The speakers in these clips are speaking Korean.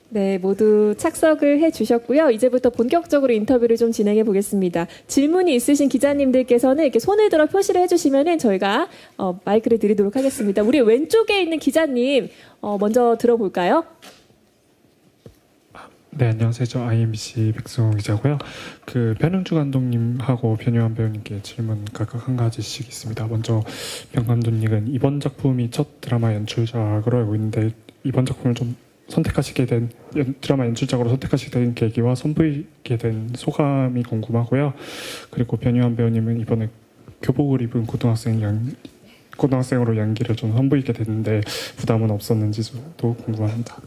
네, 모두 착석을 해주셨고요. 이제부터 본격적으로 인터뷰를 좀 진행해 보겠습니다. 질문이 있으신 기자님들께서는 이렇게 손을 들어 표시를 해주시면은 저희가 마이크를 드리도록 하겠습니다. 우리 왼쪽에 있는 기자님 먼저 들어볼까요? 네, 안녕하세요. 저 IMBC 백승호 기자고요. 변영주 감독님하고 변요한 배우님께 질문 각각 한 가지씩 있습니다. 먼저 변 감독님은 이번 작품이 첫 드라마 연출작으로 알고 있는데 이번 작품을 좀 드라마 연출작으로 선택하시게 된 계기와 선보이게 된 소감이 궁금하고요. 그리고 변요한 배우님은 이번에 교복을 입은 고등학생으로 연기를 좀 선보이게 됐는데 부담은 없었는지도 궁금합니다.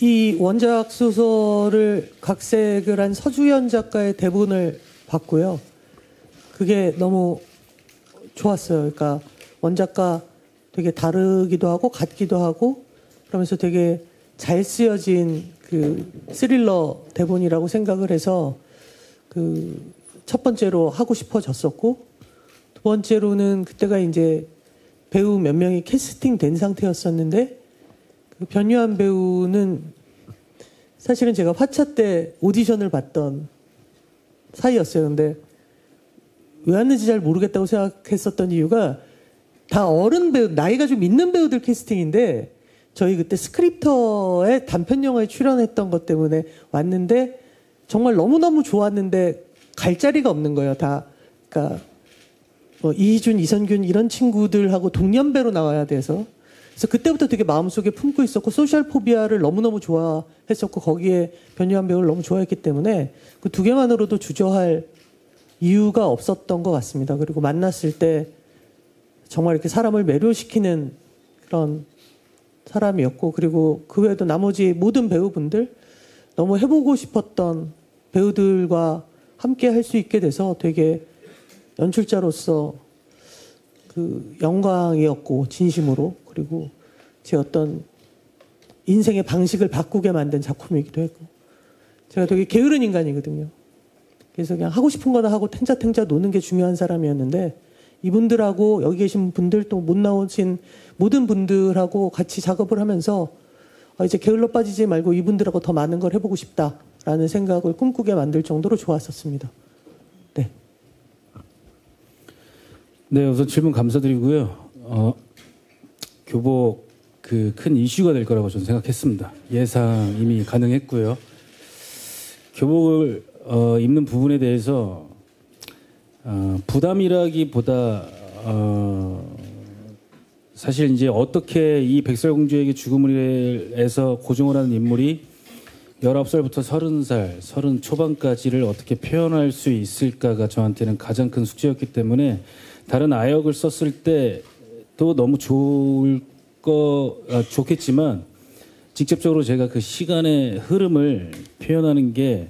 이 원작 소설을 각색을 한 서주현 작가의 대본을 봤고요. 그게 너무 좋았어요. 그러니까 원작과 되게 다르기도 하고 같기도 하고 그러면서 되게 잘 쓰여진 스릴러 대본이라고 생각을 해서 첫 번째로 하고 싶어졌었고, 두 번째로는 그때가 이제 배우 몇 명이 캐스팅 된 상태였었는데 변요한 배우는 사실은 제가 화차 때 오디션을 봤던 사이였어요. 근데 왜 왔는지 잘 모르겠다고 생각했었던 이유가 다 어른 배우, 나이가 좀 있는 배우들 캐스팅인데 저희 그때 스크립터의 단편 영화에 출연했던 것 때문에 왔는데 정말 너무너무 좋았는데 갈 자리가 없는 거예요. 다. 그러니까 이희준, 이선균 이런 친구들하고 동년배로 나와야 돼서. 그래서 그때부터 되게 마음속에 품고 있었고 소셜 포비아를 너무너무 좋아했었고 거기에 변요한 배우를 너무 좋아했기 때문에 그 두 개만으로도 주저할 이유가 없었던 것 같습니다. 그리고 만났을 때 정말 이렇게 사람을 매료시키는 그런 사람이었고, 그리고 그 외에도 나머지 모든 배우분들 너무 해보고 싶었던 배우들과 함께 할 수 있게 돼서 되게 연출자로서 영광이었고, 진심으로. 그리고 제 어떤 인생의 방식을 바꾸게 만든 작품이기도 했고, 제가 되게 게으른 인간이거든요. 그래서 그냥 하고 싶은 거나 하고 탱자탱자 노는 게 중요한 사람이었는데 이분들하고 여기 계신 분들 또 못 나오신 모든 분들하고 같이 작업을 하면서 이제 게을러 빠지지 말고 이분들하고 더 많은 걸 해보고 싶다라는 생각을 꿈꾸게 만들 정도로 좋았었습니다. 네. 네, 우선 질문 감사드리고요. 교복 큰 이슈가 될 거라고 저는 생각했습니다. 예상 이미 가능했고요. 교복을 입는 부분에 대해서 부담이라기보다 사실 이제 어떻게 이 백설공주에게 죽음을 해서 고정을 하는 인물이 19살부터 30살, 30 초반까지를 어떻게 표현할 수 있을까가 저한테는 가장 큰 숙제였기 때문에 다른 아역을 썼을 때도 너무 좋겠지만 직접적으로 제가 그 시간의 흐름을 표현하는 게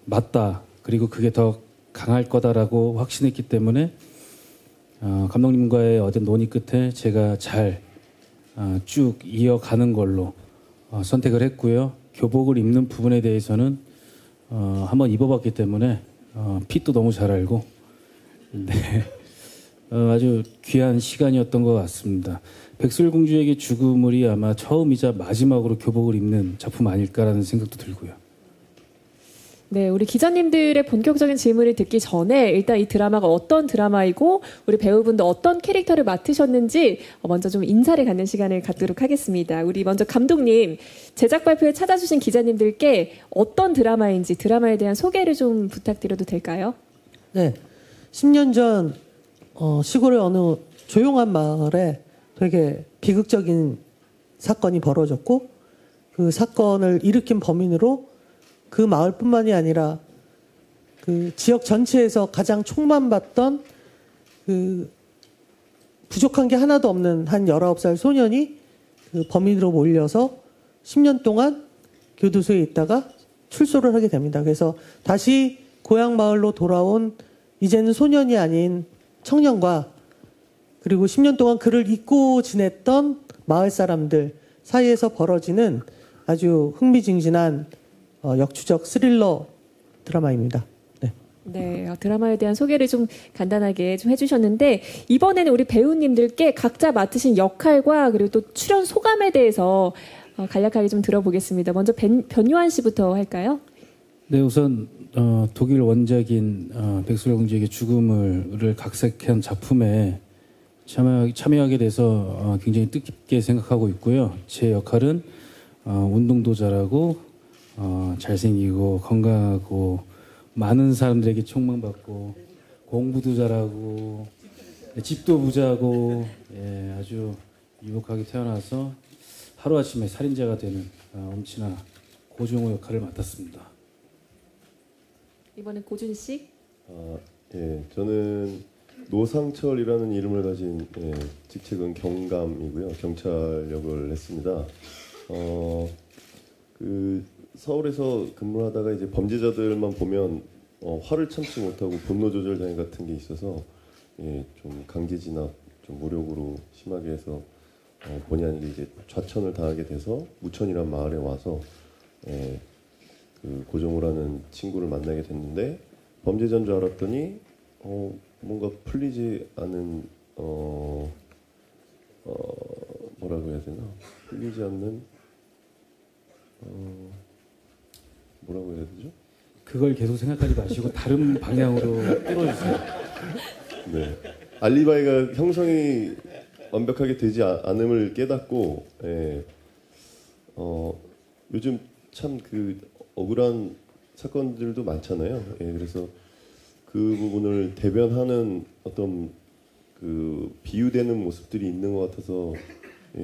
맞다. 그리고 그게 더 강할 거다라고 확신했기 때문에 감독님과의 어떤 논의 끝에 제가 잘 쭉 이어가는 걸로 선택을 했고요. 교복을 입는 부분에 대해서는 한번 입어봤기 때문에 핏도 너무 잘 알고 네. 아주 귀한 시간이었던 것 같습니다. 백설공주에게 죽음을이 아마 처음이자 마지막으로 교복을 입는 작품 아닐까라는 생각도 들고요. 네, 우리 기자님들의 본격적인 질문을 듣기 전에 일단 이 드라마가 어떤 드라마이고 우리 배우분도 어떤 캐릭터를 맡으셨는지 먼저 좀 인사를 갖는 시간을 갖도록 하겠습니다. 우리 먼저 감독님, 제작 발표에 찾아주신 기자님들께 어떤 드라마인지 드라마에 대한 소개를 좀 부탁드려도 될까요? 네, 10년 전 시골의 어느 조용한 마을에 되게 비극적인 사건이 벌어졌고 그 사건을 일으킨 범인으로 그 마을뿐만이 아니라 그 지역 전체에서 가장 총망받던 그 부족한 게 하나도 없는 한 19살 소년이 그 범인으로 몰려서 10년 동안 교도소에 있다가 출소를 하게 됩니다. 그래서 다시 고향 마을로 돌아온 이제는 소년이 아닌 청년과 그리고 10년 동안 그를 잊고 지냈던 마을 사람들 사이에서 벌어지는 아주 흥미진진한 역추적 스릴러 드라마입니다. 네. 네, 드라마에 대한 소개를 좀 간단하게 좀 해주셨는데 이번에는 우리 배우님들께 각자 맡으신 역할과 그리고 또 출연 소감에 대해서 간략하게 좀 들어보겠습니다. 먼저 변요한 씨부터 할까요? 네, 우선 독일 원작인 백설의 공주에게 죽음을 각색한 작품에 참여하게 돼서 굉장히 뜻깊게 생각하고 있고요. 제 역할은 운동도 잘하고 잘생기고 건강하고 많은 사람들에게 촉망받고 공부도 잘하고 집도 부자고 아주 유복하게 태어나서 하루아침에 살인자가 되는 엄친아 고종호 역할을 맡았습니다. 이번엔 고준 씨. 예, 저는 노상철이라는 이름을 가진 직책은 경감이고요. 경찰 역을 했습니다. 그 서울에서 근무하다가 이제 범죄자들만 보면 화를 참지 못하고 분노 조절 장애 같은 게 있어서 좀 강제 진압, 좀 무력으로 심하게 해서 본의 아니게 이제 좌천을 당하게 돼서 무천이란 마을에 와서 그 고종호라는 친구를 만나게 됐는데 범죄자인 줄 알았더니 뭔가 풀리지 않은 뭐라고 해야 되나? 풀리지 않는 뭐라고 해야 되죠? 그걸 계속 생각하지 마시고 다른 방향으로 뚫어주세요. 네, 알리바이가 형성이 완벽하게 되지 않음을 깨닫고, 요즘 참 그 억울한 사건들도 많잖아요. 그래서 그 부분을 대변하는 어떤 그 비유되는 모습들이 있는 것 같아서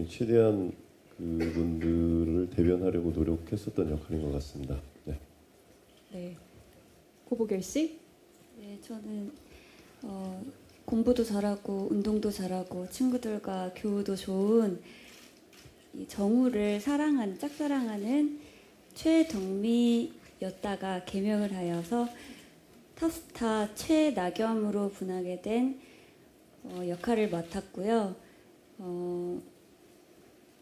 최대한 그분들을 대변하려고 노력했었던 역할인 것 같습니다. 네. 네. 고보결 씨. 네, 저는 공부도 잘하고 운동도 잘하고 친구들과 교우도 좋은 이 정우를 짝사랑하는 최덕미였다가 개명을 하여서 탑스타 최나겸으로 분하게 된 역할을 맡았고요.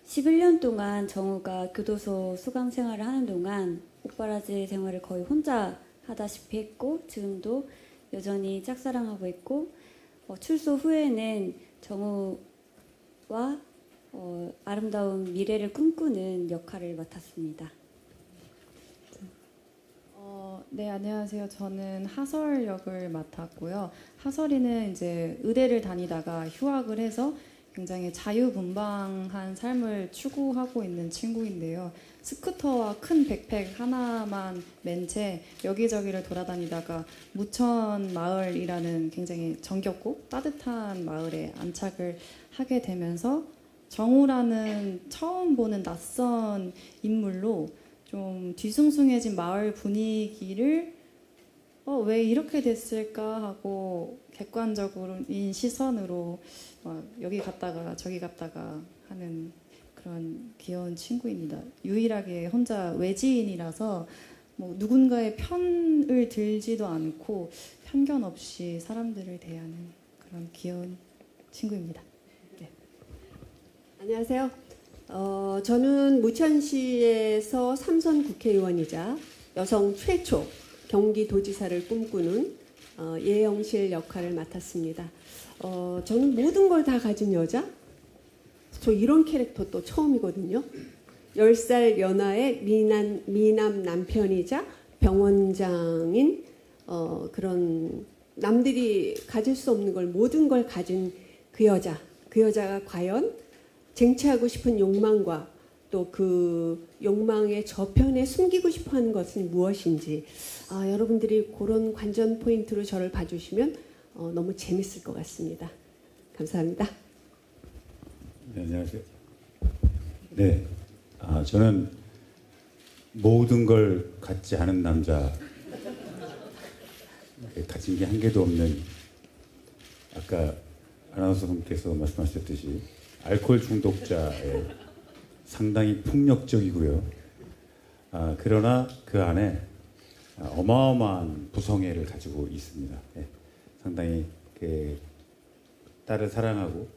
11년 동안 정우가 교도소 수감 생활을 하는 동안 옥바라지 생활을 거의 혼자 하다시피 했고 지금도 여전히 짝사랑하고 있고 출소 후에는 정우와 아름다운 미래를 꿈꾸는 역할을 맡았습니다. 네, 안녕하세요. 저는 하설 역을 맡았고요. 하설이는 이제 의대를 다니다가 휴학을 해서 굉장히 자유분방한 삶을 추구하고 있는 친구인데요. 스쿠터와 큰 백팩 하나만 맨 채 여기저기를 돌아다니다가 무천 마을이라는 굉장히 정겹고 따뜻한 마을에 안착을 하게 되면서 정우라는 처음 보는 낯선 인물로 좀 뒤숭숭해진 마을 분위기를 왜 이렇게 됐을까 하고 객관적인 시선으로 여기 갔다가 저기 갔다가 하는 그런 귀여운 친구입니다. 유일하게 혼자 외지인이라서 뭐 누군가의 편을 들지도 않고 편견 없이 사람들을 대하는 그런 귀여운 친구입니다. 네. 안녕하세요. 저는 무천시에서 3선 국회의원이자 여성 최초 경기도지사를 꿈꾸는 예영실 역할을 맡았습니다. 저는 모든 걸 다 가진 여자? 저 이런 캐릭터 또 처음이거든요. 10살 연하의 미남 남편이자 병원장인 그런 남들이 가질 수 없는 걸 모든 걸 가진 그 여자. 그 여자가 과연 쟁취하고 싶은 욕망과 또 그 욕망의 저편에 숨기고 싶어하는 것은 무엇인지 여러분들이 그런 관전 포인트로 저를 봐주시면 너무 재밌을 것 같습니다. 감사합니다. 네, 안녕하세요. 네, 저는 모든 걸 갖지 않은 남자, 가진 게 한 개도 없는 아까 아나운서 분께서 말씀하셨듯이 알코올 중독자의 상당히 폭력적이고요. 그러나 그 안에 어마어마한 부성애를 가지고 있습니다. 네, 상당히 그 딸을 사랑하고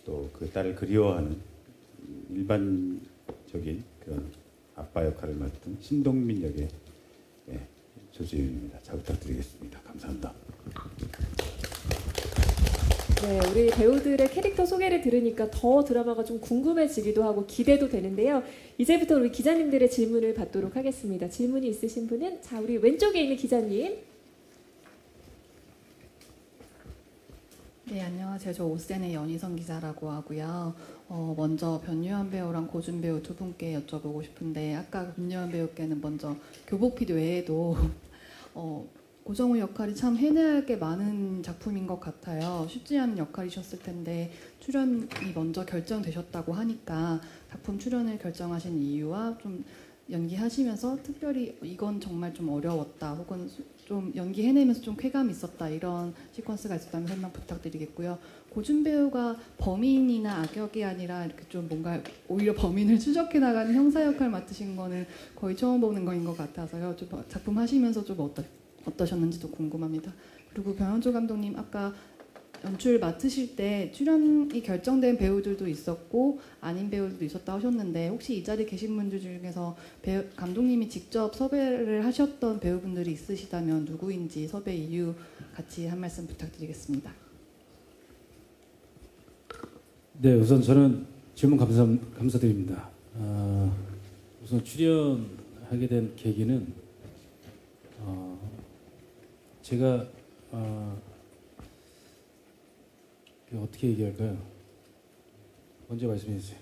또 그 딸을 그리워하는 일반적인 그런 아빠 역할을 맡은 신동민 역의 조재윤입니다. 잘 부탁드리겠습니다. 감사합니다. 네, 우리 배우들의 캐릭터 소개를 들으니까 더 드라마가 좀 궁금해지기도 하고 기대도 되는데요. 이제부터 우리 기자님들의 질문을 받도록 하겠습니다. 질문이 있으신 분은 자, 우리 왼쪽에 있는 기자님. 네, 안녕하세요. 저 오센의 연희선 기자라고 하고요. 먼저 변유한 배우랑 고준 배우 두 분께 여쭤보고 싶은데 아까 변유한 배우께는 먼저 교복피디 외에도 고정우 역할이 참 해내야 게 많은 작품인 것 같아요. 쉽지 않은 역할이셨을 텐데 출연이 먼저 결정되셨다고 하니까 작품 출연을 결정하신 이유와 좀 연기하시면서 특별히 이건 정말 좀 어려웠다 혹은 좀 연기해내면서 좀 쾌감이 있었다 이런 시퀀스가 있었다면 설명 부탁드리겠고요. 고준 배우가 범인이나 악역이 아니라 이렇게 좀 뭔가 오히려 범인을 추적해 나가는 형사 역할 맡으신 거는 거의 처음 보는 거인 것 같아서요. 좀 작품 하시면서 좀 어떠셨는지도 궁금합니다. 그리고 변현조 감독님 아까 연출 맡으실 때 출연이 결정된 배우들도 있었고 아닌 배우들도 있었다 하셨는데 혹시 이 자리에 계신 분들 중에서 감독님이 직접 섭외를 하셨던 배우분들이 있으시다면 누구인지 섭외 이유 같이 한 말씀 부탁드리겠습니다. 네, 우선 저는 질문 감사드립니다. 우선 출연하게 된 계기는 제가 어떻게 얘기할까요? 먼저 말씀해 주세요.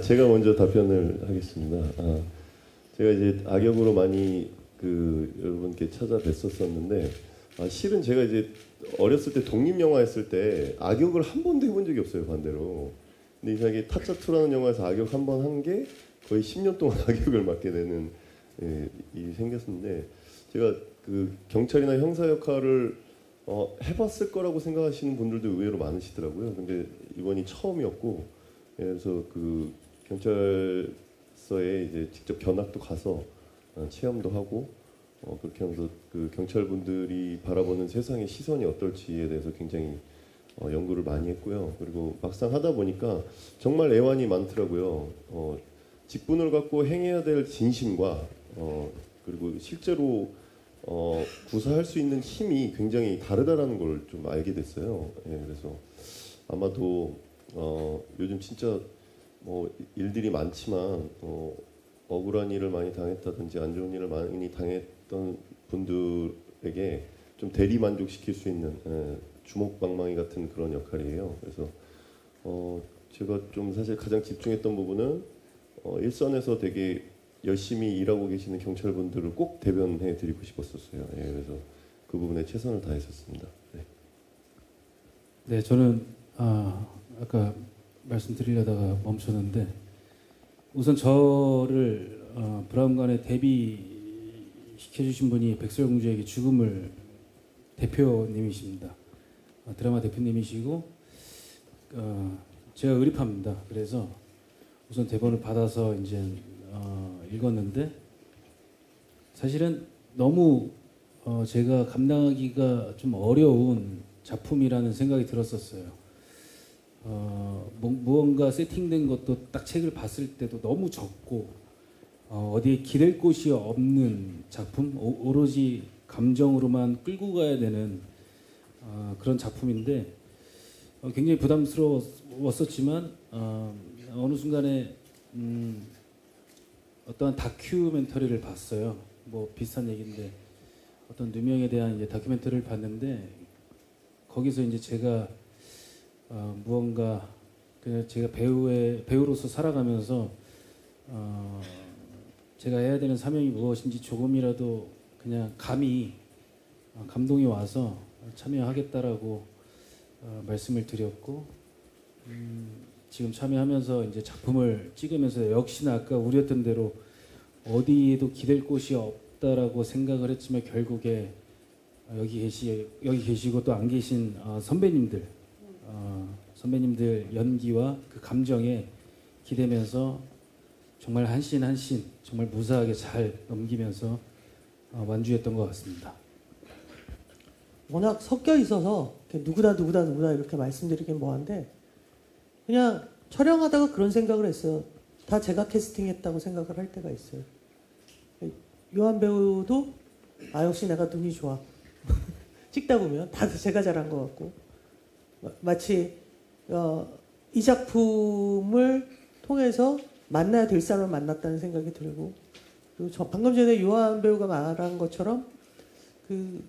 제가 먼저 답변을 하겠습니다. 제가 이제 악역으로 많이 여러분께 찾아뵀었었는데 실은 제가 이제 어렸을 때 독립영화 했을 때 악역을 한 번도 해본 적이 없어요, 반대로. 근데 이상하게 타짜2라는 영화에서 악역 한 번 한 게 거의 10년 동안 악역을 맡게 되는 일이 생겼는데 제가 경찰이나 형사 역할을 해봤을 거라고 생각하시는 분들도 의외로 많으시더라고요. 근데 이번이 처음이었고, 그래서 경찰서에 이제 직접 견학도 가서 체험도 하고, 그렇게 하면서 경찰분들이 바라보는 세상의 시선이 어떨지에 대해서 굉장히 연구를 많이 했고요. 그리고 막상 하다 보니까 정말 애환이 많더라고요. 직분을 갖고 행해야 될 진심과 그리고 실제로 구사할 수 있는 힘이 굉장히 다르다라는 걸 좀 알게 됐어요. 그래서 아마도 요즘 진짜 일들이 많지만 억울한 일을 많이 당했다든지 안 좋은 일을 많이 당했던 분들에게 좀 대리 만족시킬 수 있는 주먹방망이 같은 그런 역할이에요. 그래서 제가 좀 사실 가장 집중했던 부분은 일선에서 되게 열심히 일하고 계시는 경찰분들을 꼭 대변해 드리고 싶었었어요. 그래서 그 부분에 최선을 다했었습니다. 네, 저는 아까 말씀드리려다가 멈췄는데 우선 저를 브라운관에 데뷔시켜주신 분이 백설공주에게 죽음을 대표님이십니다. 드라마 대표님이시고 제가 의립합니다. 그래서 우선 대본을 받아서 이제 읽었는데 사실은 너무 제가 감당하기가 좀 어려운 작품이라는 생각이 들었었어요. 무언가 세팅된 것도 딱 책을 봤을 때도 너무 적고 어디에 기댈 곳이 없는 작품, 오로지 감정으로만 끌고 가야 되는 그런 작품인데 굉장히 부담스러웠었지만 어느 순간에 어떠한 다큐멘터리를 봤어요. 뭐 비슷한 얘기인데 어떤 누명에 대한 이제 다큐멘터리를 봤는데 거기서 이제 제가 무언가 그냥 제가 배우로서 살아가면서 제가 해야 되는 사명이 무엇인지 조금이라도 그냥 감히 감동이 와서 참여하겠다라고 말씀을 드렸고 지금 참여하면서 이제 작품을 찍으면서 역시나 아까 우려했던 대로 어디에도 기댈 곳이 없다라고 생각을 했지만 결국에 여기 계시고 또 안 계신 선배님들 연기와 그 감정에 기대면서 정말 한 씬 한 씬 정말 무사하게 잘 넘기면서 완주했던 것 같습니다. 워낙 섞여 있어서 누구다 이렇게 말씀드리긴 뭐한데 그냥 촬영하다가 그런 생각을 했어요. 다 제가 캐스팅했다고 생각을 할 때가 있어요. 요한 배우도 역시 내가 눈이 좋아. 찍다 보면 다들 제가 잘한 것 같고 마치 이 작품을 통해서 만나야 될 사람을 만났다는 생각이 들고 그리고 저 방금 전에 요한 배우가 말한 것처럼 이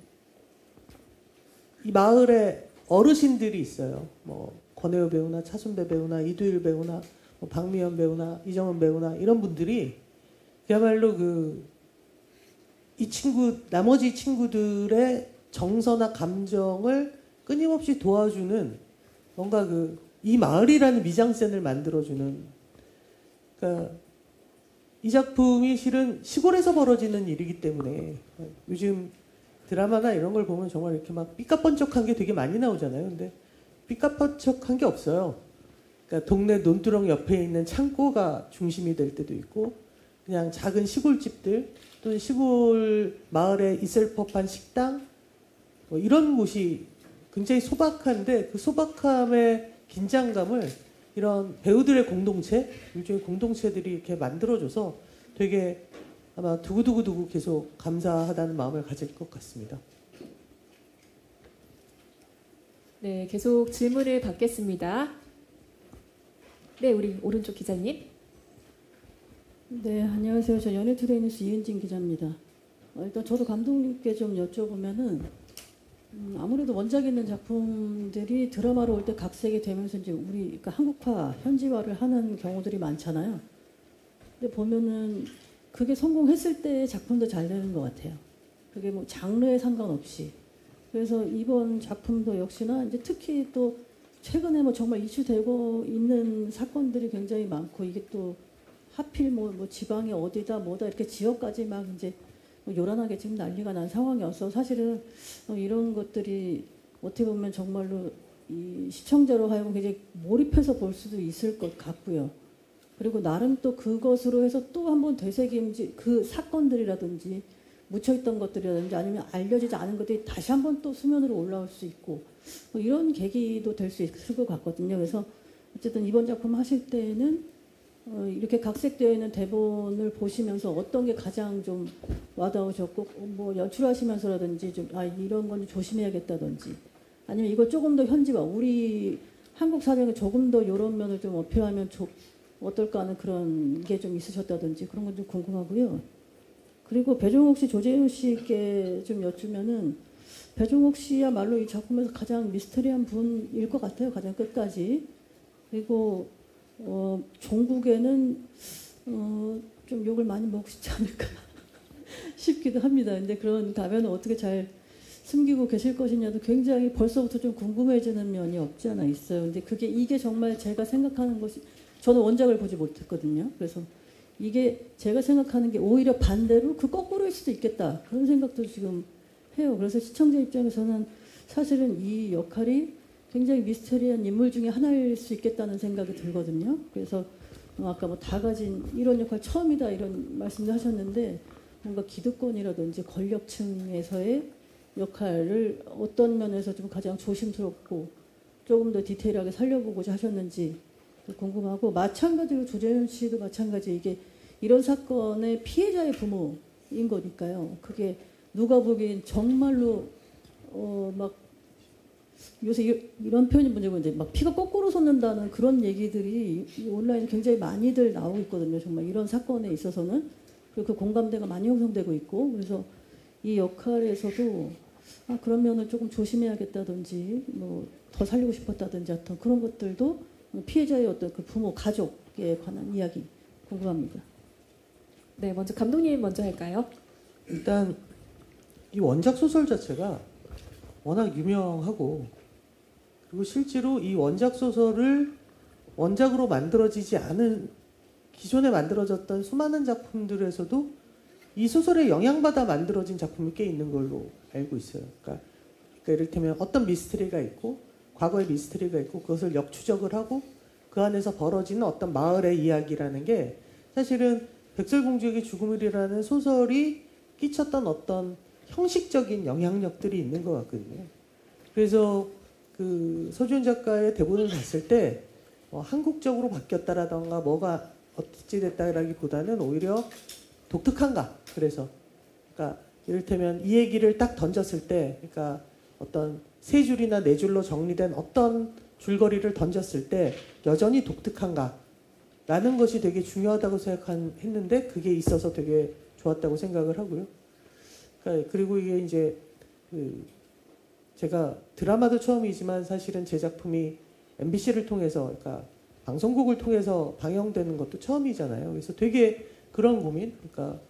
마을에 어르신들이 있어요. 뭐 권혜우 배우나 차순배 배우나 이두일 배우나 뭐 박미연 배우나 이정은 배우나 이런 분들이 그야말로 이 나머지 친구들의 정서나 감정을 끊임없이 도와주는 뭔가 이 마을이라는 미장센을 만들어주는 그러니까 이 작품이 실은 시골에서 벌어지는 일이기 때문에 요즘 드라마나 이런 걸 보면 정말 이렇게 막 삐까뻔쩍한 게 되게 많이 나오잖아요. 근데 삐까뻔쩍한 게 없어요. 그러니까 동네 논두렁 옆에 있는 창고가 중심이 될 때도 있고 그냥 작은 시골집들 또는 시골 마을에 있을 법한 식당 뭐 이런 곳이 굉장히 소박한데 그 소박함의 긴장감을 이런 배우들의 공동체, 일종의 공동체들이 이렇게 만들어줘서 되게 아마 두고두고 계속 감사하다는 마음을 가질 것 같습니다. 네, 계속 질문을 받겠습니다. 네, 우리 오른쪽 기자님. 네, 안녕하세요. 저 연예투데이 뉴스 이은진 기자입니다. 일단 저도 감독님께 좀 여쭤보면은 아무래도 원작 있는 작품들이 드라마로 올 때 각색이 되면서 이제 그러니까 한국화, 현지화를 하는 경우들이 많잖아요. 근데 보면은 그게 성공했을 때 작품도 잘 되는 것 같아요. 그게 뭐 장르에 상관없이. 그래서 이번 작품도 역시나 이제 특히 또 최근에 뭐 정말 이슈되고 있는 사건들이 굉장히 많고 이게 또 하필 뭐 지방이 어디다 뭐다 이렇게 지역까지 막 이제 뭐 요란하게 지금 난리가 난 상황이어서 사실은 이런 것들이 어떻게 보면 정말로 이 시청자로 하여금 굉장히 몰입해서 볼 수도 있을 것 같고요. 그리고 나름 또 그것으로 해서 또 한번 되새김지 그 사건들이라든지 묻혀있던 것들이라든지 아니면 알려지지 않은 것들이 다시 한번 또 수면으로 올라올 수 있고 뭐 이런 계기도 될 수 있을 것 같거든요. 그래서 어쨌든 이번 작품 하실 때는 이렇게 각색되어 있는 대본을 보시면서 어떤 게 가장 좀 와닿으셨고 뭐 연출하시면서라든지 좀 이런 건 조심해야겠다든지 아니면 이걸 조금 더 현지화 우리 한국 사정에 조금 더 이런 면을 좀 어필하면 어떨까 하는 그런 게 좀 있으셨다든지 그런 건 좀 궁금하고요. 그리고 배종옥 씨, 조재윤 씨께 좀 여쭈면은 배종옥 씨야말로 이 작품에서 가장 미스터리한 분일 것 같아요. 가장 끝까지. 그리고 종국에는 좀 욕을 많이 먹으시지 않을까 싶기도 합니다. 근데 그런 가면을 어떻게 잘 숨기고 계실 것이냐도 굉장히 벌써부터 좀 궁금해지는 면이 없지 않아 있어요. 근데 이게 정말 제가 생각하는 것이 저는 원작을 보지 못했거든요. 그래서 이게 제가 생각하는 게 오히려 반대로 그 거꾸로일 수도 있겠다. 그런 생각도 지금 해요. 그래서 시청자 입장에서는 사실은 이 역할이 굉장히 미스터리한 인물 중에 하나일 수 있겠다는 생각이 들거든요. 그래서 아까 뭐 다 가진 이런 역할 처음이다 이런 말씀도 하셨는데 뭔가 기득권이라든지 권력층에서의 역할을 어떤 면에서 좀 가장 조심스럽고 조금 더 디테일하게 살려보고자 하셨는지 궁금하고 마찬가지로 조재현 씨도 마찬가지 이게 이런 사건의 피해자의 부모인 거니까요. 그게 누가 보기엔 정말로 막 요새 이런 표현이 문제고 이제 막 피가 거꾸로 솟는다는 그런 얘기들이 온라인에 굉장히 많이들 나오고 있거든요. 정말 이런 사건에 있어서는 그리고 그 공감대가 많이 형성되고 있고 그래서 이 역할에서도 그런 면을 조금 조심해야겠다든지 뭐 더 살리고 싶었다든지 어떤 그런 것들도 피해자의 어떤 그 부모 가족에 관한 이야기 궁금합니다. 네, 먼저 감독님 먼저 할까요? 일단 이 원작 소설 자체가 워낙 유명하고 그리고 실제로 이 원작 소설을 원작으로 만들어지지 않은 기존에 만들어졌던 수많은 작품들에서도 이 소설에 영향받아 만들어진 작품이 꽤 있는 걸로 알고 있어요. 그러니까 이를테면 어떤 미스터리가 있고 과거의 미스터리가 있고 그것을 역추적을 하고 그 안에서 벌어지는 어떤 마을의 이야기라는 게 사실은 백설공주에게 죽음이라는 소설이 끼쳤던 어떤 형식적인 영향력들이 있는 것 같거든요. 그래서 그 서주현 작가의 대본을 봤을 때 한국적으로 바뀌었다라던가 뭐가 어찌 됐다라기보다는 오히려 독특한가. 그래서 그러니까 이를테면 이 얘기를 딱 던졌을 때, 그러니까 어떤 세 줄이나 네 줄로 정리된 어떤 줄거리를 던졌을 때 여전히 독특한가? 라는 것이 되게 중요하다고 생각했는데 그게 있어서 되게 좋았다고 생각을 하고요. 그러니까 그리고 이게 이제 제가 드라마도 처음이지만 사실은 제 작품이 MBC를 통해서, 그러니까 방송국을 통해서 방영되는 것도 처음이잖아요. 그래서 되게 그런 고민, 그러니까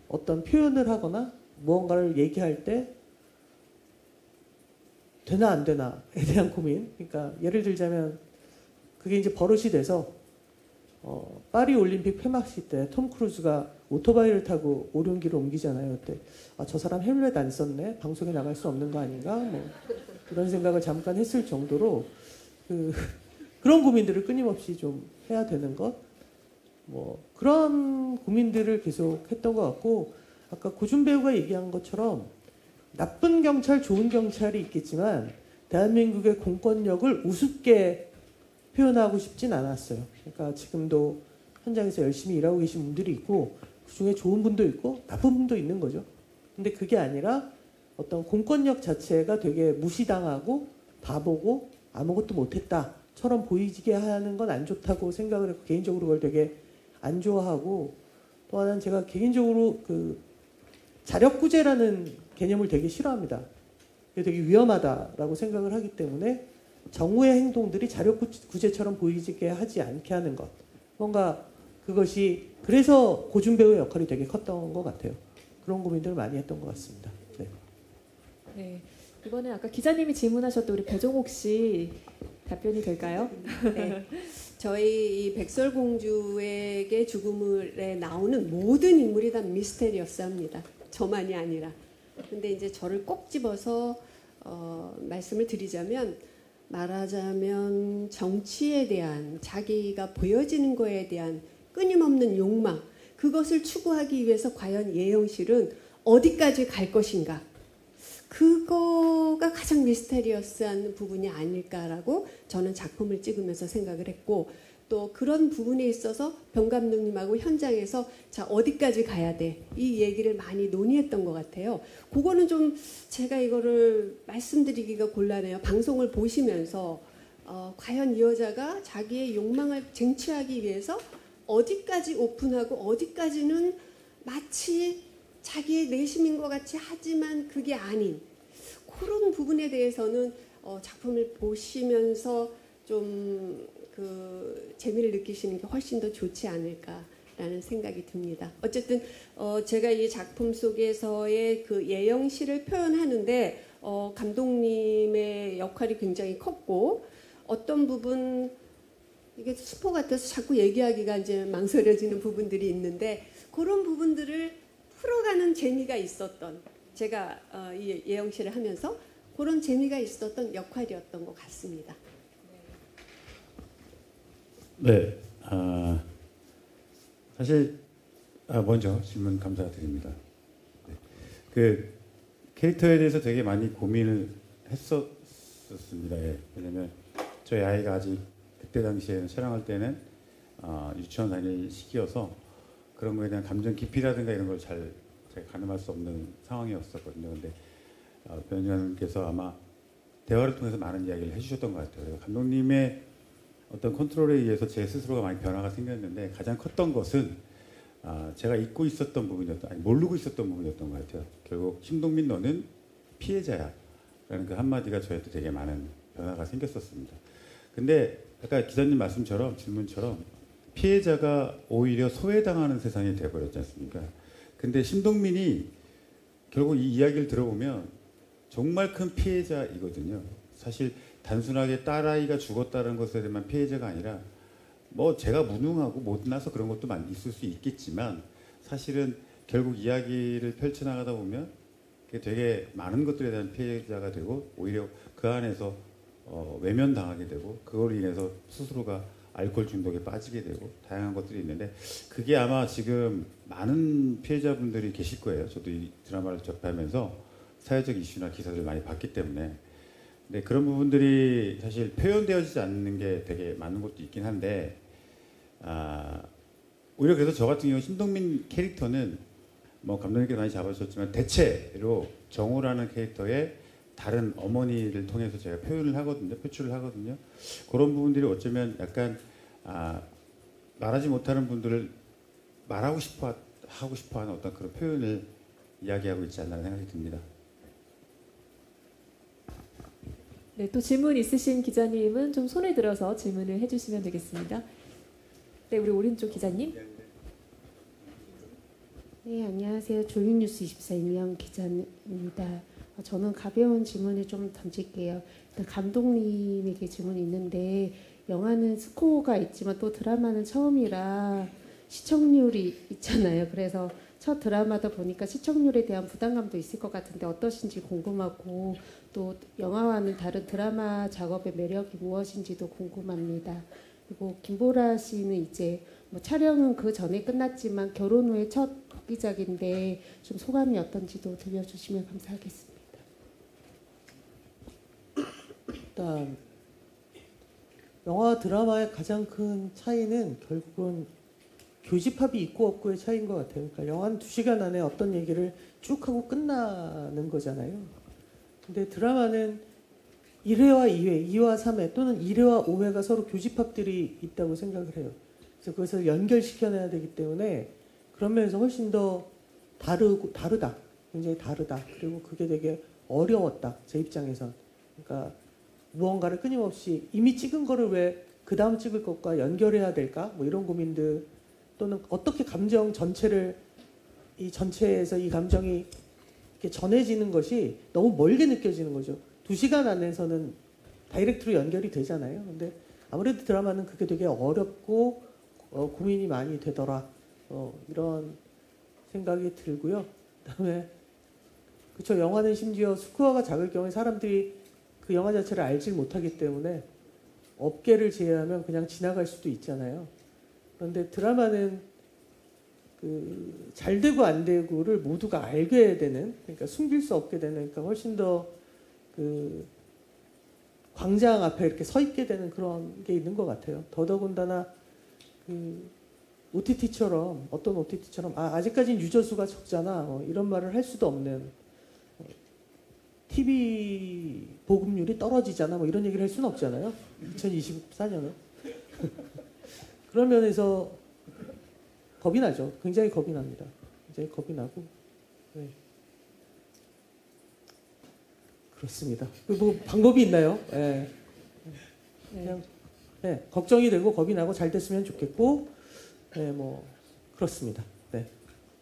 어떤 표현을 하거나 무언가를 얘기할 때 되나 안 되나에 대한 고민. 그러니까 예를 들자면 그게 이제 버릇이 돼서 파리 올림픽 폐막식 때 톰 크루즈가 오토바이를 타고 오륜기로 옮기잖아요. 그때 저 사람 헬멧 안 썼네. 방송에 나갈 수 없는 거 아닌가? 뭐 그런 생각을 잠깐 했을 정도로 그런 고민들을 끊임없이 좀 해야 되는 것. 뭐 그런 고민들을 계속 했던 것 같고, 아까 고준 배우가 얘기한 것처럼 나쁜 경찰, 좋은 경찰이 있겠지만 대한민국의 공권력을 우습게 표현하고 싶진 않았어요. 그러니까 지금도 현장에서 열심히 일하고 계신 분들이 있고 그중에 좋은 분도 있고 나쁜 분도 있는 거죠. 근데 그게 아니라 어떤 공권력 자체가 되게 무시당하고 바보고 아무것도 못했다처럼 보이게 하는 건 안 좋다고 생각을 했고, 개인적으로 그걸 되게 안 좋아하고, 또 하나는 제가 개인적으로 자력구제라는 개념을 되게 싫어합니다. 그게 되게 위험하다라고 생각을 하기 때문에 정우의 행동들이 자력구제처럼 보이게 하지 않게 하는 것. 뭔가 그것이 그래서 고준 배우의 역할이 되게 컸던 것 같아요. 그런 고민들을 많이 했던 것 같습니다. 네. 네. 이번에 아까 기자님이 질문하셨던 우리 배종옥 씨 답변이 될까요? 네. 저희 이 백설공주에게 죽음에 나오는 모든 인물이 다 미스테리어스합니다. 저만이 아니라. 근데 이제 저를 꼭 집어서 말씀을 드리자면, 말하자면 정치에 대한 자기가 보여지는 거에 대한 끊임없는 욕망, 그것을 추구하기 위해서 과연 예영실은 어디까지 갈 것인가, 그거가 가장 미스테리어스한 부분이 아닐까라고 저는 작품을 찍으면서 생각을 했고, 또 그런 부분에 있어서 병 감독님하고 현장에서 자 어디까지 가야 돼, 이 얘기를 많이 논의했던 것 같아요. 그거는 좀 제가 이거를 말씀드리기가 곤란해요. 방송을 보시면서 과연 이 여자가 자기의 욕망을 쟁취하기 위해서 어디까지 오픈하고 어디까지는 마치 자기의 내심인 것 같이 하지만 그게 아닌, 그런 부분에 대해서는 작품을 보시면서 좀 재미를 느끼시는 게 훨씬 더 좋지 않을까라는 생각이 듭니다. 어쨌든 제가 이 작품 속에서의 그 예영실을 표현하는데 감독님의 역할이 굉장히 컸고, 어떤 부분 이게 스포 같아서 자꾸 얘기하기가 이제 망설여지는 부분들이 있는데, 그런 부분들을 풀어가는 재미가 있었던, 제가 이 예영실을 하면서 그런 재미가 있었던 역할이었던 것 같습니다. 네, 사실 먼저 질문 감사드립니다. 네. 그 캐릭터에 대해서 되게 많이 고민을 했었습니다. 예. 왜냐면 저희 아이가 아직 그때 당시에는 촬영할 때는 유치원 다닐 시기여서 그런 거에 대한 감정 깊이라든가 이런 걸 잘 제가 가늠할 수 없는 상황이었었거든요. 근데 변호사님께서 아마 대화를 통해서 많은 이야기를 해주셨던 것 같아요. 감독님의 어떤 컨트롤에 의해서 제 스스로가 많이 변화가 생겼는데, 가장 컸던 것은 제가 잊고 있었던 모르고 있었던 부분이었던 것 같아요. 결국 심동민 너는 피해자야 라는 그 한마디가 저한테 되게 많은 변화가 생겼었습니다. 근데 아까 기자님 말씀처럼, 질문처럼 피해자가 오히려 소외당하는 세상이 돼버렸지 않습니까? 근데 심동민이 결국 이 이야기를 들어보면 정말 큰 피해자이거든요. 사실 단순하게 딸아이가 죽었다는 것에만 피해자가 아니라 뭐 제가 무능하고 못나서 그런 것도 있을 수 있겠지만, 사실은 결국 이야기를 펼쳐나가다 보면 되게 많은 것들에 대한 피해자가 되고, 오히려 그 안에서 외면당하게 되고, 그걸로 인해서 스스로가 알코올 중독에 빠지게 되고 다양한 것들이 있는데, 그게 아마 지금 많은 피해자분들이 계실 거예요. 저도 이 드라마를 접하면서 사회적 이슈나 기사들을 많이 봤기 때문에. 네, 그런 부분들이 사실 표현되어지지 않는 게 되게 많은 것도 있긴 한데, 오히려 그래서 저 같은 경우 신동민 캐릭터는 뭐 감독님께 많이 잡아주셨지만 대체로 정우라는 캐릭터의 다른 어머니를 통해서 제가 표출을 하거든요. 그런 부분들이 어쩌면 약간 말하지 못하는 분들을 말하고 하고 싶어하는 어떤 그런 표현을 이야기하고 있지 않나 생각이 듭니다. 네, 또 질문 있으신 기자님은 좀 손을 들어서 질문을 해주시면 되겠습니다. 네, 우리 오른쪽 기자님. 네, 안녕하세요. 조윤뉴스 24 임영 기자입니다. 저는 가벼운 질문을 좀 던질게요. 일단 감독님에게 질문이 있는데 영화는 스코어가 있지만 또 드라마는 처음이라 시청률이 있잖아요. 그래서 첫 드라마다 보니까 시청률에 대한 부담감도 있을 것 같은데 어떠신지 궁금하고 또 영화와는 다른 드라마 작업의 매력이 무엇인지도 궁금합니다. 그리고 김보라 씨는 이제 뭐 촬영은 그 전에 끝났지만 결혼 후에 첫 극기작인데 좀 소감이 어떤지도 들려주시면 감사하겠습니다. 일단 영화 드라마의 가장 큰 차이는 결국은 교집합이 있고 없고의 차이인 것 같아요. 그러니까 영화는 2시간 안에 어떤 얘기를 쭉 하고 끝나는 거잖아요. 근데 드라마는 1회와 2회, 2와 3회 또는 1회와 5회가 서로 교집합들이 있다고 생각을 해요. 그래서 그것을 연결시켜내야 되기 때문에 그런 면에서 훨씬 더 다르다. 굉장히 다르다. 그리고 그게 되게 어려웠다. 제 입장에선. 그러니까 무언가를 끊임없이 이미 찍은 거를 왜 그 다음 찍을 것과 연결해야 될까? 뭐 이런 고민들 또는 어떻게 감정 전체를 이 전체에서 이 감정이 이렇게 전해지는 것이 너무 멀게 느껴지는 거죠. 2시간 안에서는 다이렉트로 연결이 되잖아요. 근데 아무래도 드라마는 그게 되게 어렵고 고민이 많이 되더라. 이런 생각이 들고요. 그다음에 그렇죠. 영화는 심지어 스코어가 작을 경우에 사람들이 그 영화 자체를 알지 못하기 때문에 업계를 제외하면 그냥 지나갈 수도 있잖아요. 그런데 드라마는 그 잘 되고 안 되고를 모두가 알게 되는, 그러니까 숨길 수 없게 되는, 그러니까 훨씬 더 그 광장 앞에 이렇게 서 있게 되는 그런 게 있는 것 같아요. 더더군다나 그 OTT처럼 어떤 OTT처럼 아직까지는 유저수가 적잖아 이런 말을 할 수도 없는 TV 보급률이 떨어지잖아 뭐 이런 얘기를 할 수는 없잖아요. 2024년은 그런 면에서 겁이 나죠. 굉장히 겁이 납니다. 굉장히 겁이 나고 네. 그렇습니다. 뭐 방법이 있나요? 네. 그냥 네, 걱정이 되고 겁이 나고 잘 됐으면 좋겠고 네, 뭐 그렇습니다. 네.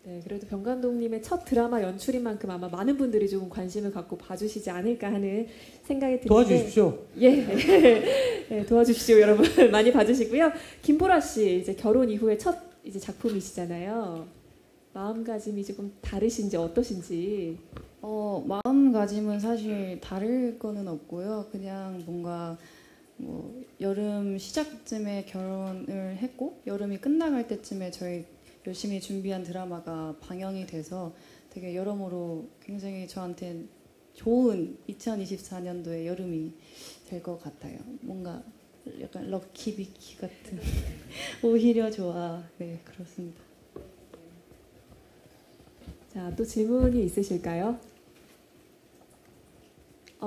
네, 그래도 병 감독님의 첫 드라마 연출인 만큼 아마 많은 분들이 좀 관심을 갖고 봐주시지 않을까 하는 생각이 드는데 도와주십시오. 예, 네, 도와주십시오, 여러분. 많이 봐주시고요. 김보라 씨 이제 결혼 이후에 첫 이제 작품이시잖아요. 마음가짐이 조금 다르신지 어떠신지? 마음가짐은 사실 다를 거는 없고요. 그냥 뭔가 뭐 여름 시작쯤에 결혼을 했고 여름이 끝나갈 때쯤에 저희 열심히 준비한 드라마가 방영이 돼서 되게 여러모로 굉장히 저한테는 좋은 2024년도의 여름이 될 것 같아요. 뭔가 약간 럭키비키 같은 오히려 좋아. 네, 그렇습니다. 자, 또 질문이 있으실까요?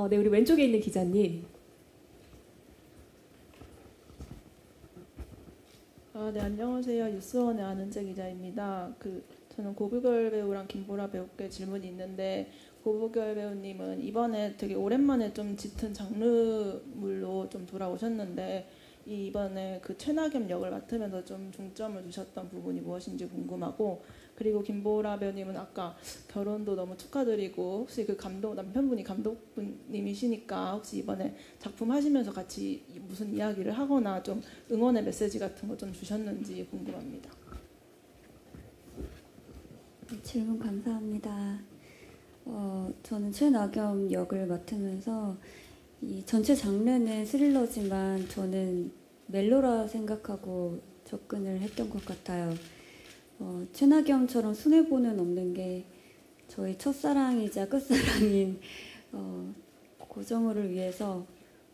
네, 우리 왼쪽에 있는 기자님. 네, 안녕하세요. 뉴스원의 안은재 기자입니다. 저는 고부결 배우랑 김보라 배우께 질문이 있는데 고부결 배우님은 이번에 되게 오랜만에 좀 짙은 장르물로 좀 돌아오셨는데 이번에 그 최나겸 역을 맡으면서 좀 중점을 두셨던 부분이 무엇인지 궁금하고 그리고 김보라 배우님은 아까 결혼도 너무 축하드리고 혹시 그 남편분이 감독님이시니까 혹시 이번에 작품 하시면서 같이 무슨 이야기를 하거나 좀 응원의 메시지 같은 거 좀 주셨는지 궁금합니다. 네, 질문 감사합니다. 저는 최나겸 역을 맡으면서 이 전체 장르는 스릴러지만 저는 멜로라 생각하고 접근을 했던 것 같아요. 최나겸처럼 손해보는 없는 게 저희 첫사랑이자 끝사랑인 고정우를 위해서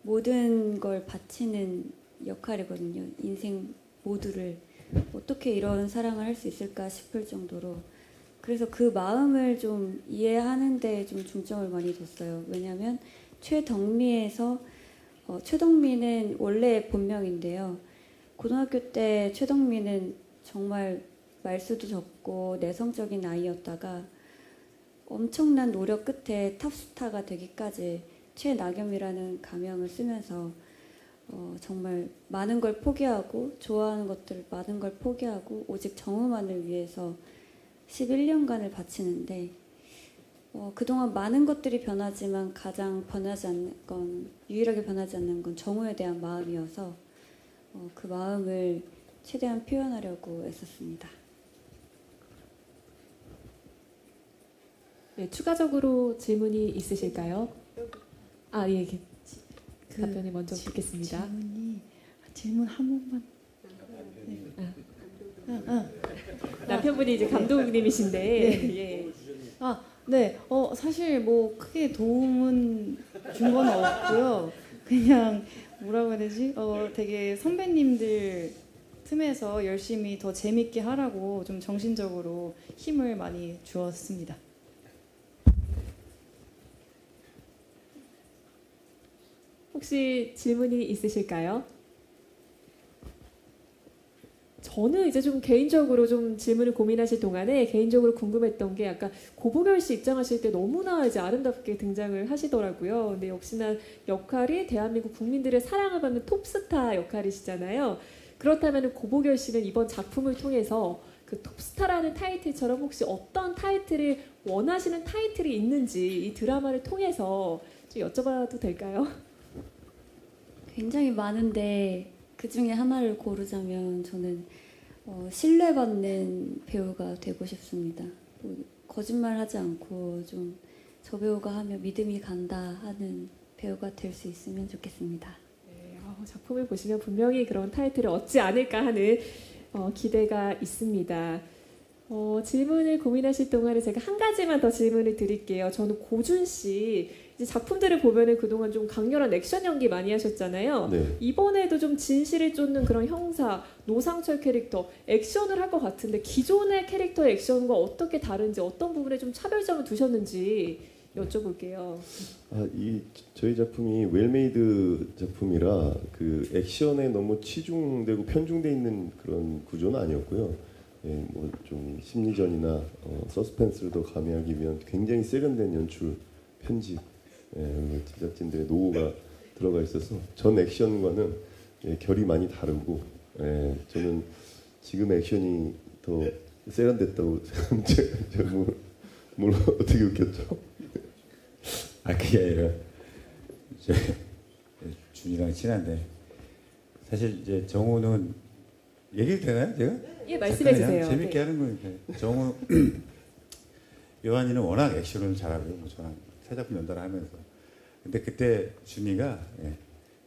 모든 걸 바치는 역할이거든요. 인생 모두를 어떻게 이런 사랑을 할 수 있을까 싶을 정도로 그래서 그 마음을 좀 이해하는 데 좀 중점을 많이 뒀어요. 왜냐하면 최덕미는 원래 본명인데요. 고등학교 때 최덕미는 정말 말수도 적고 내성적인 아이였다가 엄청난 노력 끝에 탑스타가 되기까지 최나겸이라는 가명을 쓰면서 정말 많은 걸 포기하고 좋아하는 것들 많은 걸 포기하고 오직 정우만을 위해서 11년간을 바치는데 그동안 많은 것들이 변하지만 가장 유일하게 변하지 않는 건 정우에 대한 마음이어서 그 마음을 최대한 표현하려고 애썼습니다. 네, 추가적으로 질문이 있으실까요? 예, 답변이 먼저 듣겠습니다. 질문 한 번만. 남편분이 이제 감독님이신데. 네. 예. 네. 사실 뭐 크게 도움은 준 건 없고요. 그냥 뭐라고 해야 되지? 되게 선배님들 틈에서 열심히 더 재밌게 하라고 좀 정신적으로 힘을 많이 주었습니다. 혹시 질문이 있으실까요? 저는 이제 좀 개인적으로 좀 질문을 고민하실 동안에 개인적으로 궁금했던 게 아까 고보결 씨 입장하실 때 너무나 이제 아름답게 등장을 하시더라고요. 근데 역시나 역할이 대한민국 국민들의 사랑을 받는 톱스타 역할이시잖아요. 그렇다면 고보결 씨는 이번 작품을 통해서 그 톱스타라는 타이틀처럼 혹시 어떤 타이틀을 원하시는 타이틀이 있는지 이 드라마를 통해서 좀 여쭤봐도 될까요? 굉장히 많은데 그 중에 하나를 고르자면 저는 신뢰받는 배우가 되고 싶습니다. 거짓말하지 않고 좀 저 배우가 하면 믿음이 간다 하는 배우가 될 수 있으면 좋겠습니다. 네, 작품을 보시면 분명히 그런 타이틀을 얻지 않을까 하는 기대가 있습니다. 질문을 고민하실 동안에 제가 한 가지만 더 질문을 드릴게요. 저는 고준 씨 이제 작품들을 보면은 그동안 좀 강렬한 액션 연기 많이 하셨잖아요. 네. 이번에도 좀 진실을 쫓는 그런 형사, 노상철 캐릭터 액션을 할 것 같은데 기존의 캐릭터의 액션과 어떻게 다른지 어떤 부분에 좀 차별점을 두셨는지 여쭤볼게요. 저희 작품이 웰메이드 작품이라 그 액션에 너무 치중되고 편중돼 있는 그런 구조는 아니었고요. 뭐 좀 심리전이나 서스펜스를 더 가미하기 위한 굉장히 세련된 연출, 편집, 제작진들의 노고가 들어가 있어서 전 액션과는 결이 많이 다르고 저는 지금 액션이 더 세련됐다고 생각합니다. 뭘 어떻게 웃겼죠? 그게 아니라 준이랑 친한데 사실 이제 정우는 얘기도 되나요, 제가? 예, 말씀해 주세요. 재밌게 하는 거니까. 정우 요한이는 워낙 액션을 잘하고요. 저랑 세 작품 연달아 하면서. 근데 그때 준이가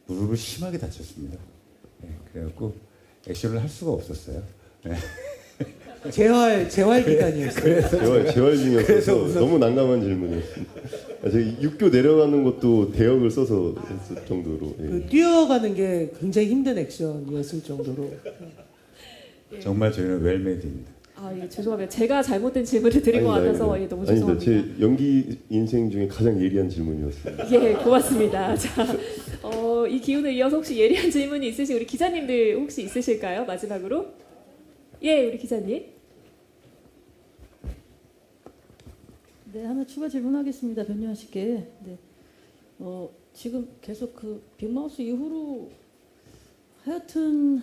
무릎을 심하게 다쳤습니다. 그래갖고 액션을 할 수가 없었어요. 재활 기간이었어요. 재활 중이었어서 너무 난감한 질문이었습니다. 저희 육교 내려가는 것도 대역을 써서 했을 정도로. 뛰어가는 게 굉장히 힘든 액션이었을 정도로. 정말 저희는 웰메이드입니다. 예, 죄송합니다. 제가 잘못된 질문을 드린 것 같아서 너무 죄송합니다. 제 연기 인생 중에 가장 예리한 질문이었습니다. 예, 고맙습니다. 자, 이 기운을 이어서 혹시 예리한 질문이 있으신 우리 기자님들 혹시 있으실까요? 마지막으로. 예, 우리 기자님. 네, 하나 추가 질문하겠습니다. 변요한 씨께. 네. 지금 계속 그 빅마우스 이후로 하여튼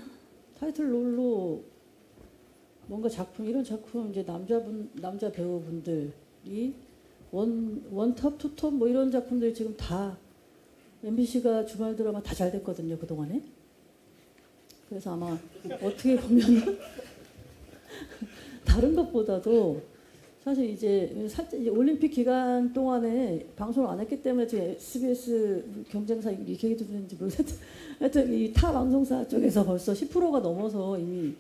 타이틀 롤로 뭔가 이런 작품 이제 남자 배우분들이 원톱, 투톱 뭐 이런 작품들이 지금 다 MBC가 주말 드라마 다 잘 됐거든요, 그동안에. 그래서 아마 어떻게 보면은 다른 것보다도 사실 이제 올림픽 기간 동안에 방송을 안 했기 때문에 지금 SBS 경쟁사 이 얘기도 듣는지 모르겠는데 하여튼 이 타 방송사 쪽에서 벌써 10%가 넘어서 이미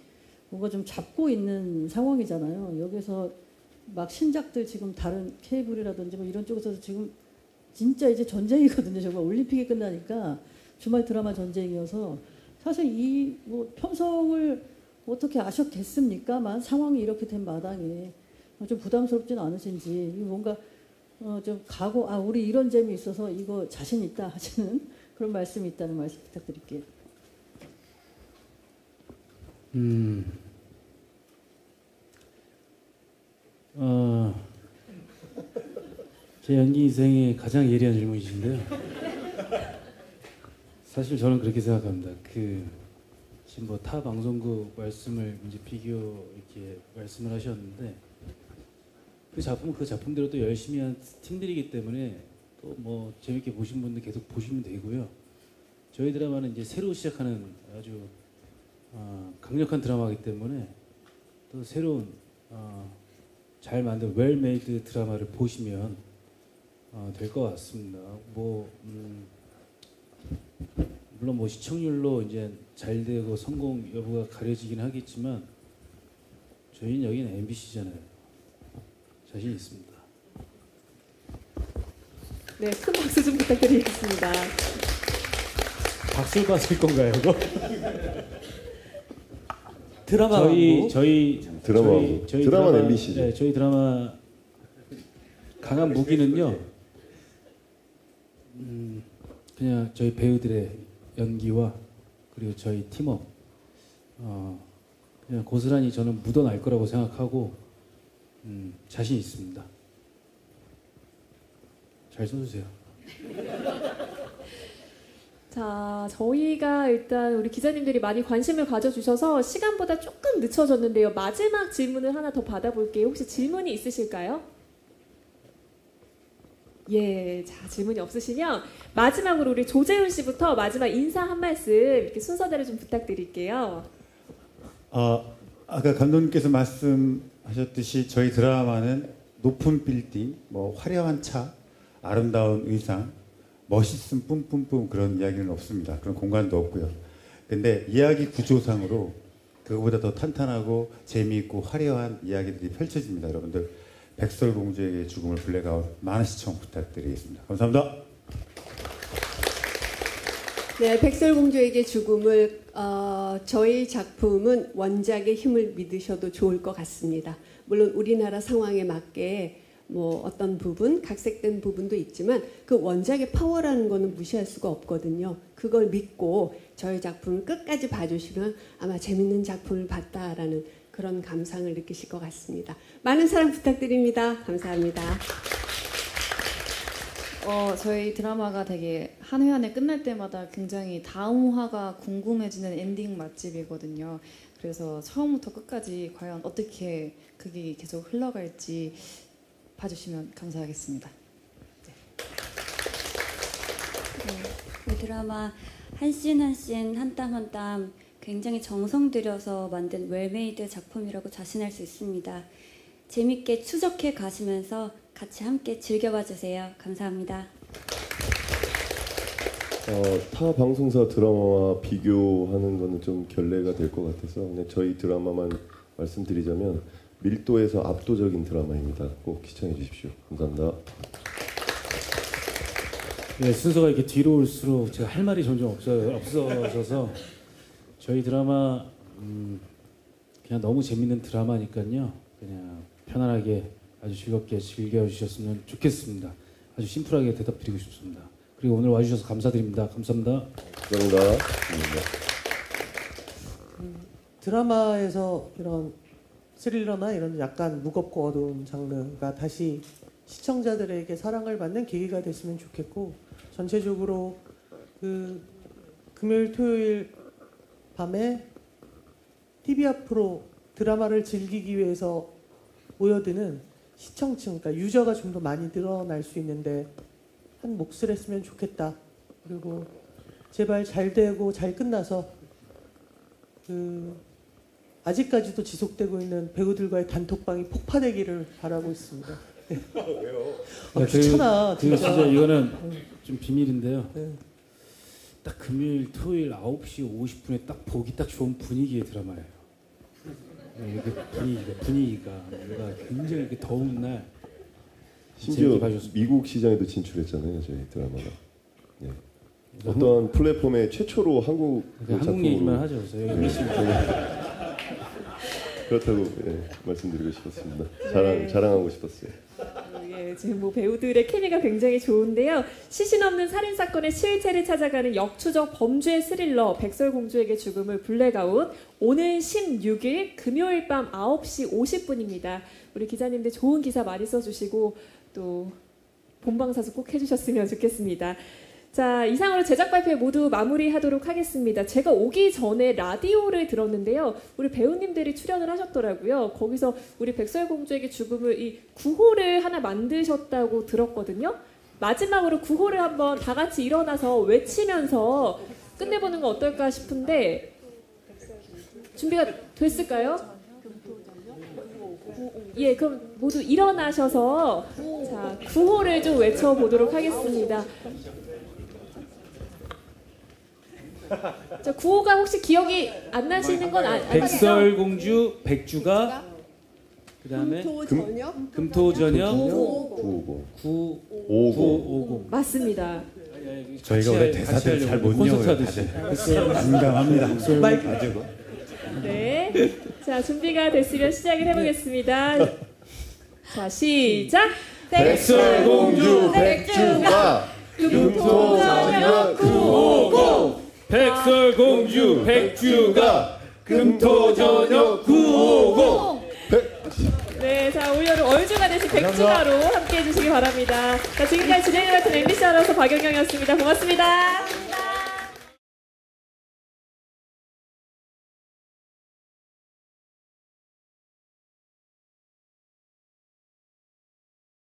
뭔가 좀 잡고 있는 상황이잖아요. 여기서 막 신작들 지금 다른 케이블이라든지 뭐 이런 쪽에서 지금 진짜 이제 전쟁이거든요. 정말 올림픽이 끝나니까 주말 드라마 전쟁이어서 사실 이 뭐 편성을 어떻게 아셨겠습니까만 상황이 이렇게 된 마당에 좀 부담스럽지는 않으신지 뭔가 좀 각오 우리 이런 점이 있어서 이거 자신 있다 하시는 그런 말씀이 있다는 말씀 부탁드릴게요. 제 연기 인생에 가장 예리한 질문이신데요. 사실 저는 그렇게 생각합니다. 지금 뭐 타 방송국 말씀을 이제 비교 이렇게 말씀을 하셨는데 그 작품대로 또 열심히 한 팀들이기 때문에 또 뭐 재밌게 보신 분들 계속 보시면 되고요. 저희 드라마는 이제 새로 시작하는 아주 강력한 드라마이기 때문에 또 새로운 잘 만든 웰메이드 드라마를 보시면 될 것 같습니다. 물론 뭐 시청률로 이제 잘 되고 성공 여부가 가려지긴 하겠지만 저희는 여기는 MBC잖아요. 자신 있습니다. 네, 큰 박수 좀 부탁드리겠습니다. 박수 받을 건가요, 이거? 드라마 드라마 MBC죠. 네, 저희 드라마 강한 무기는요. 그냥 저희 배우들의 연기와 그리고 저희 팀업 그냥 고스란히 저는 묻어날 거라고 생각하고 자신 있습니다. 잘 써주세요. 자, 저희가 일단 우리 기자님들이 많이 관심을 가져주셔서 시간보다 조금 늦춰졌는데요. 마지막 질문을 하나 더 받아볼게요. 혹시 질문이 있으실까요? 예, 자, 질문이 없으시면 마지막으로 우리 조재훈 씨부터 마지막 인사 한 말씀 이렇게 순서대로 좀 부탁드릴게요. 아까 감독님께서 말씀하셨듯이 저희 드라마는 높은 빌딩, 뭐 화려한 차, 아름다운 의상, 멋있음 뿜뿜뿜 그런 이야기는 없습니다. 그런 공간도 없고요. 근데 이야기 구조상으로 그거보다 더 탄탄하고 재미있고 화려한 이야기들이 펼쳐집니다. 여러분들 백설공주에게 죽음을 블랙아웃 많은 시청 부탁드리겠습니다. 감사합니다. 네, 백설공주에게 죽음을 저희 작품은 원작의 힘을 믿으셔도 좋을 것 같습니다. 물론 우리나라 상황에 맞게 뭐 어떤 부분, 각색된 부분도 있지만 그 원작의 파워라는 거는 무시할 수가 없거든요. 그걸 믿고 저희 작품을 끝까지 봐주시면 아마 재밌는 작품을 봤다라는 그런 감상을 느끼실 것 같습니다. 많은 사랑 부탁드립니다. 감사합니다. 저희 드라마가 되게 한 회 한 회 끝날 때마다 굉장히 다음 화가 궁금해지는 엔딩 맛집이거든요. 그래서 처음부터 끝까지 과연 어떻게 그게 계속 흘러갈지 봐주시면 감사하겠습니다. 네, 이 드라마 한 씬 한 씬, 한 땀 한 땀 굉장히 정성 들여서 만든 웰메이드 작품이라고 자신할 수 있습니다. 재밌게 추적해 가시면서 같이 함께 즐겨봐 주세요. 감사합니다. 타 방송사 드라마와 비교하는 거는 좀 결례가 될 것 같아서 그냥 저희 드라마만 말씀드리자면 밀도에서 압도적인 드라마입니다. 꼭 시청해 주십시오. 감사합니다. 네, 순서가 이렇게 뒤로 올수록 제가 할 말이 점점 없어져서 저희 드라마 그냥 너무 재밌는 드라마니까요. 그냥 편안하게 아주 즐겁게 즐겨주셨으면 좋겠습니다. 아주 심플하게 대답드리고 싶습니다. 그리고 오늘 와주셔서 감사드립니다. 감사합니다. 감사합니다. 드라마에서 이런 스릴러나 이런 약간 무겁고 어두운 장르가 다시 시청자들에게 사랑을 받는 계기가 됐으면 좋겠고 전체적으로 그 금요일 토요일 밤에 TV 앞으로 드라마를 즐기기 위해서 모여드는 시청층, 그러니까 유저가 좀 더 많이 늘어날 수 있는데 한 몫을 했으면 좋겠다. 그리고 제발 잘 되고 잘 끝나서 아직까지도 지속되고 있는 배우들과의 단톡방이 폭파되기를 바라고 있습니다. 네. 왜요? 귀찮아. 진짜 이거는 좀 비밀인데요. 네. 딱 금요일, 토요일 9시 50분에 딱 보기 딱 좋은 분위기의 드라마예요. 네, 분위기가 뭔가 굉장히 이렇게 더운 날 심지어 미국 시장에도 진출했잖아요. 저희 드라마가. 네. 어떤 플랫폼에 최초로 한국 얘기만 하죠. 그렇다고 말씀드리고 싶었습니다. 네. 자랑하고 싶었어요. 예, 지금 뭐 배우들의 케미가 굉장히 좋은데요. 시신 없는 살인 사건의 실체를 찾아가는 역추적 범죄 스릴러 백설공주에게 죽음을 블랙아웃, 오늘 16일 금요일 밤 9시 50분입니다. 우리 기자님들 좋은 기사 많이 써주시고 또 본방사수 꼭 해주셨으면 좋겠습니다. 자, 이상으로 제작 발표 모두 마무리하도록 하겠습니다. 제가 오기 전에 라디오를 들었는데요. 우리 배우님들이 출연을 하셨더라고요. 거기서 우리 백설공주에게 죽음을 이 구호를 하나 만드셨다고 들었거든요. 마지막으로 구호를 한번 다 같이 일어나서 외치면서 끝내보는 건 어떨까 싶은데 준비가 됐을까요? 예, 그럼 모두 일어나셔서 자, 구호를 좀 외쳐보도록 하겠습니다. 자, 구호가 혹시 기억이 안 나시는 건 아니죠? 백설공주 백주가 그다음에 금토저녁 950 맞습니다. 저희가 원래 대사들 잘 못 외워요. 민감합니다. 아주. 네, 자 준비가 됐으면 시작을 해보겠습니다. 자, 시작. 백설공주 백주가 금토저녁 950 백설공주 백주가 금토저녁 950 네, 자 올여름 얼주가 되신 백주가로 함께해 주시기 바랍니다. 자, 지금까지 진행을 맡은 MBC 아나운서 박연경이었습니다. 고맙습니다.